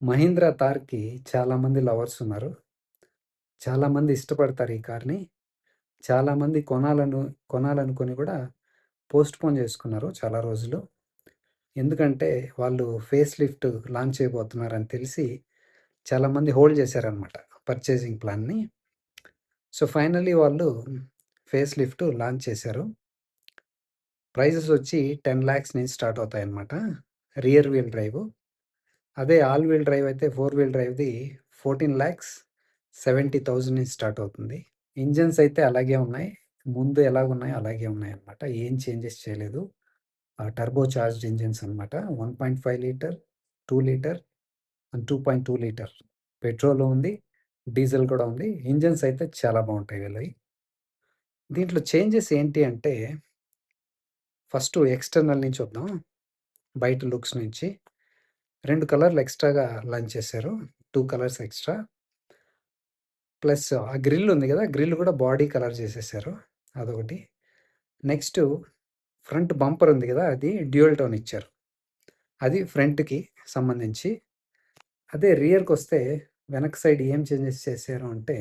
మహీంద్రా థార్‌కి చాలామంది లవర్స్ ఉన్నారు. చాలామంది ఇష్టపడతారు ఈ కార్‌ని. చాలామంది కొనాలనుకొని కూడా పోస్ట్‌పోన్ చేసుకున్నారు చాలా రోజులు. ఎందుకంటే వాళ్ళు ఫేస్ లిఫ్ట్ లాంచ్ చేయబోతున్నారని తెలిసి చాలామంది హోల్డ్ చేశారనమాట పర్చేసింగ్ ప్లాన్‌ని. సో, ఫైనల్లీ వాళ్ళు ఫేస్ లిఫ్ట్ లాంచ్ చేశారు. ప్రైజెస్ వచ్చి 10,00,000 నుంచి స్టార్ట్ అవుతాయన్నమాట. Rear wheel drive. అదే ఆల్ వీల్ డ్రైవ్ అయితే 4 వీల్ డ్రైవ్‌ది 14,70,000 నుంచి స్టార్ట్ అవుతుంది. ఇంజిన్స్ అయితే అలాగే ఉన్నాయి. ముందు ఎలాగున్నాయో అలాగే ఉన్నాయన్నమాట. ఏం చేంజెస్ చేయలేదు. టర్బో చార్జ్డ్ ఇంజిన్స్ అన్నమాట. 1.5 litre, 2 litre and 2.2 litre petrol ఉంది. డీజిల్ కూడా ఉంది. ఇంజిన్స్ అయితే చాలా బావుంటాయి వీళ్ళవి. దీంట్లో చేంజెస్ ఏంటి అంటే ఫస్ట్ ఎక్స్‌టర్నల్ నుంచి చూద్దాం. బయట లుక్స్ నుంచి 2 కలర్‌లు ఎక్స్‌ట్రాగా లాంచ్ చేశారు. 2 కలర్స్ ఎక్స్‌ట్రా. ప్లస్ ఆ గ్రిల్ ఉంది గదా! గ్రిల్ కూడా బాడీ కలర్ చేసేసారు. అదొకటి. నెక్స్టు ఫ్రంట్ బంపర్ ఉంది గదా! అది డ్యూయల్ టోన్ ఇచ్చారు. అది ఫ్రంట్‌కి సంబంధించి. అదే రియర్‌కొస్తే వెనక సైడ్ ఏం చేంజెస్ చేశారు అంటే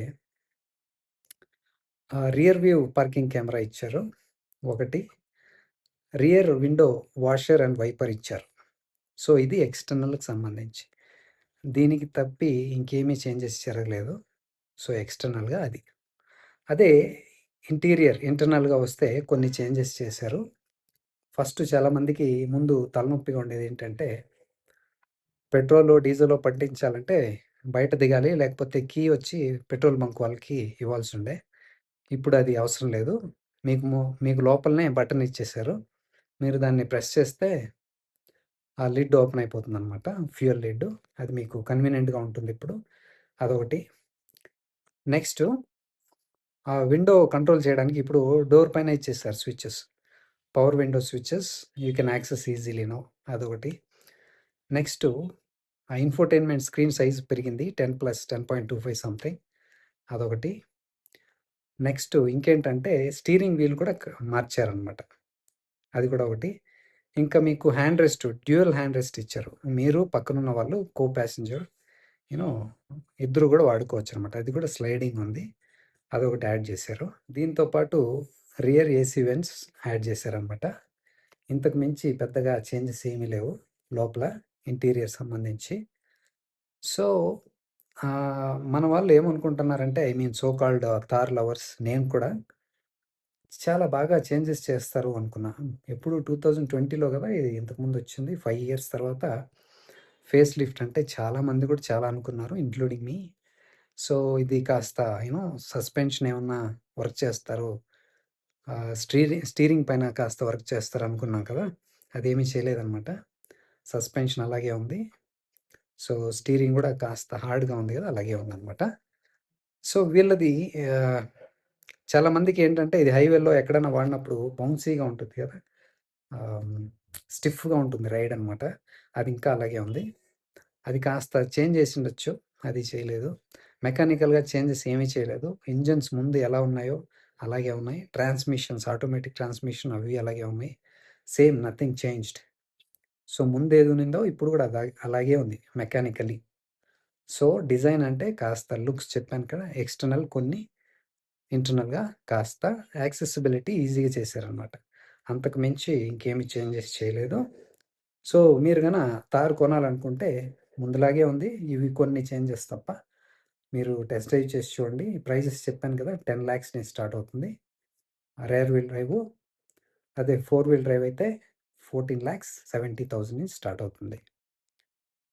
రియర్ వ్యూ పార్కింగ్ కెమెరా ఇచ్చారు ఒకటి. Rear window washer and wiper ఇచ్చారు. సో, ఇది ఎక్స్‌టర్నల్‌కి సంబంధించి. దీనికి తప్పి ఇంకేమీ చేంజెస్ జరగలేదు. సో, ఎక్స్‌టర్నల్‌గా అది. అదే ఇంటర్నల్‌గా వస్తే కొన్ని చేంజెస్ చేశారు. ఫస్ట్ చాలామందికి ముందు తలనొప్పిగా ఉండేదేంటంటే, పెట్రోలో, డీజిలో పట్టించాలంటే బయట దిగాలి. లేకపోతే కీ వచ్చి పెట్రోల్ బంక్ వాళ్ళకి ఇవ్వాల్సుండే. ఇప్పుడది అవసరం లేదు. మీకు లోపలనే బటన్ ఇచ్చేశారు. మీరు దాన్ని ప్రెస్ చేస్తే ఆ లిడ్ ఓపెన్ అయిపోతుందనమాట. Fuel lid. అది మీకు కన్వీనియంట్‌గా ఉంటుందిప్పుడు. అదొకటి. నెక్స్టు ఆ విండో కంట్రోల్ చేయడానికి ఇప్పుడు డోర్ పైన ఇచ్చేసారు switches. Power window switches you can access easily now. అదొకటి. నెక్స్టు ఆ ఇన్ఫోటైన్‌మెంట్ స్క్రీన్ సైజ్ పెరిగింది. 10 ప్లస్ 10.25 సంథింగ్. అదొకటి. నెక్స్టు ఇంకేంటంటే స్టీరింగ్ వీల్ కూడా మార్చారనమాట. అది కూడా ఒకటి. ఇంకా మీకు hand rest, dual hand rest ఇచ్చారు. మీరు పక్కనున్న వాళ్ళు కో ప్యాసింజర్ యూ నో ఇద్దరు కూడా వాడుకోవచ్చనమాట. అది కూడా స్లైడింగ్ ఉంది. అదొకటి యాడ్ చేశారు. దీంతో పాటు రియర్ ఏసీ వెంట్స్ యాడ్ చేశారనమాట. ఇంతకు మించి పెద్దగా చేంజెస్ ఏమీ లేవు లోపల ఇంటీరియర్ సంబంధించి. సో, మన వాళ్ళు ఏమనుకుంటున్నారంటే I mean so called Thar lovers నేను కూడా చాలా బాగా చేంజెస్ చేస్తారు అనుకున్నా. ఎప్పుడు 2020లో గదా! ఇది ఇంతకుముందొచ్చింది. 5 ఇయర్స్ తర్వాత ఫేస్ లిఫ్ట్ అంటే చాలామంది కూడా చాలా అనుకున్నారు. ఇంక్లూడింగ్ మీ. సో, ఇది కాస్త సస్పెన్షన్ ఏమన్నా వర్క్ చేస్తారు. స్టీరింగ్ పైన కాస్త వర్క్ చేస్తారనుకున్నాం కదా! అదేమీ చేయలేదనమాట. సస్పెన్షన్ అలాగే ఉంది. సో, స్టీరింగ్ గూడా కాస్త హార్డ్‌గా ఉంది గదా! అలాగే ఉందనమాట. సో, వీళ్ళది ఆహ్, చాలా మందికేంటంటే ఇది హైవేలో ఎక్కడైనా వాడినప్పుడు బౌన్సీగా ఉంటుంది గదా! ఆహ్, స్టిఫ్‌గా ఉంటుంది రైడ్ అనమాట. అది ఇంకా అలాగే ఉంది. అది కాస్త చేంజ్ చేసుండొచ్చు. అది చేయలేదు. మెకానికల్‌గా చేంజెస్ ఏమీ చేయలేదు. ఇంజిన్స్ ముందు ఎలా ఉన్నాయో అలాగే ఉన్నాయి. ట్రాన్స్‌మిషన్స్ ఆటోమేటిక్ ట్రాన్స్‌మిషన్ అవి అలాగే ఉన్నాయి. Same nothing changed. సో, ముందేదునిందో ఇప్పుడు గూడా అలాగే ఉంది మెకానికల్లీ. సో, డిజైన్ అంటే కాస్త లుక్స్ చెప్పాను కదా! ఎక్స్‌టర్నల్ కొన్ని, ఇంటర్నల్‌గా కాస్త యాక్సెసిబిలిటీ ఈజీగా చేశారనమాట. అంతకు మించి ఇంకేమి చేంజెస్ చేయలేదు. సో, మీరు తార్ కొనాలనుకుంటే ముందులాగే ఉంది. ఇవి కొన్ని చేంజెస్ తప్ప. మీరు టెస్ట్ డ్రైవ్ చేసి చూడండి. ప్రైజెస్ చెప్పాను కదా! 10,00,000 నుంచి స్టార్ట్ అవుతుంది. Rear wheel drive. అదే 4 వీల్ డ్రైవ్ అయితే 14,70,000 నుంచి స్టార్ట్ అవుతుంది.